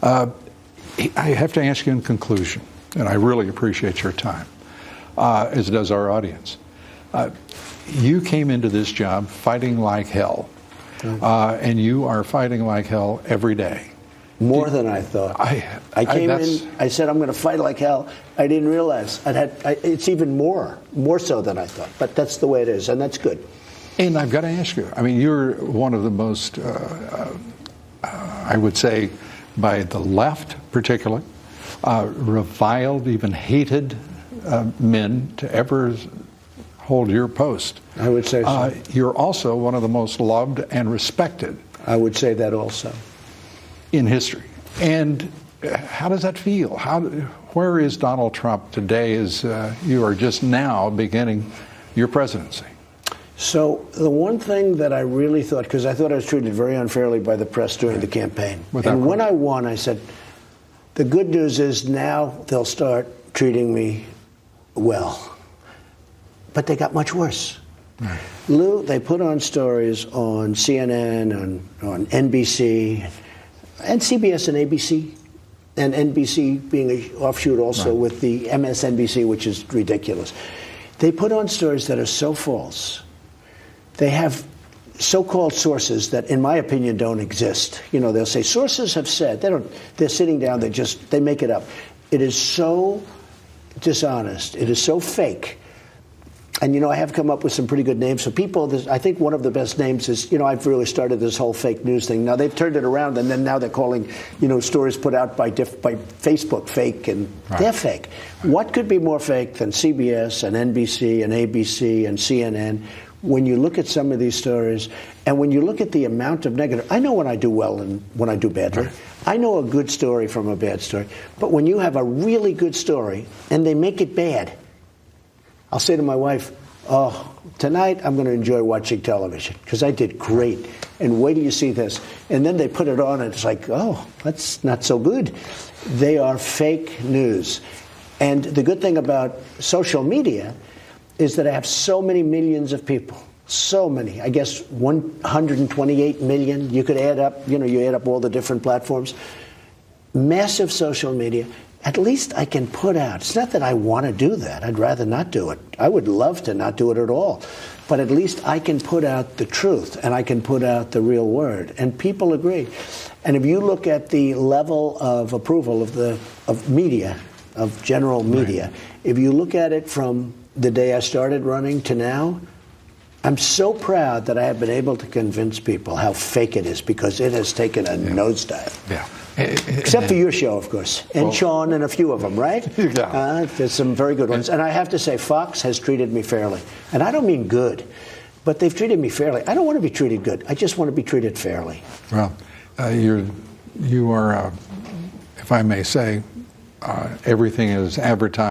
I have to ask you in conclusion, and I really appreciate your time, as does our audience. You came into this job fighting like hell, and you are fighting like hell every day. More than I thought. I came in, I said, I'm going to fight like hell. I didn't realize it's even more so than I thought. But that's the way it is, and that's good. And I've got to ask you, I mean, you're one of the most, I would say, by the left particularly, reviled, even hated men to ever hold your post. I would say so. You're also one of the most loved and respected. I would say that also. In history. And how does that feel? Where is Donald Trump today as you are just now beginning your presidency? So the one thing that I really thought, because I thought I was treated very unfairly by the press during the campaign. And when I won, I said, the good news is now they'll start treating me well. But they got much worse. Right. Lou, they put on stories on CNN, on NBC, and CBS and ABC, and NBC being an offshoot also with the MSNBC, which is ridiculous. They put on stories that are so false. They have so-called sources that, in my opinion, don't exist. You know, they'll say, sources have said. They're sitting down, they make it up. It is so dishonest. It is so fake. And, you know, I have come up with some pretty good names for people. I think one of the best names is, you know, I've really started this whole fake news thing. Now, they've turned it around, and then now they're calling, you know, stories put out by Facebook fake, and they're fake. What could be more fake than CBS and NBC and ABC and CNN? When you look at some of these stories, and when you look at the amount of negative, I know when I do well and when I do badly. I know a good story from a bad story. But when you have a really good story, and they make it bad, I'll say to my wife, oh, tonight I'm going to enjoy watching television because I did great. And wait till you see this. And then they put it on and it's like, oh, that's not so good. They are fake news. And the good thing about social media is that I have so many millions of people. So many. I guess 128 million. You could add up, you know, you add up all the different platforms. Massive social media. At least I can put out. It's not that I want to do that. I'd rather not do it. I would love to not do it at all. But at least I can put out the truth, and I can put out the real word. And people agree. And if you look at the level of approval of media, of general media, if you look at it from the day I started running to now, I'm so proud that I have been able to convince people how fake it is, because it has taken a nosedive. Yeah. Except for your show, of course, and Sean and a few of them, right? Yeah. There's some very good ones. And I have to say, Fox has treated me fairly. And I don't mean good, but they've treated me fairly. I don't want to be treated good. I just want to be treated fairly. Well, you are, if I may say, everything is advertised.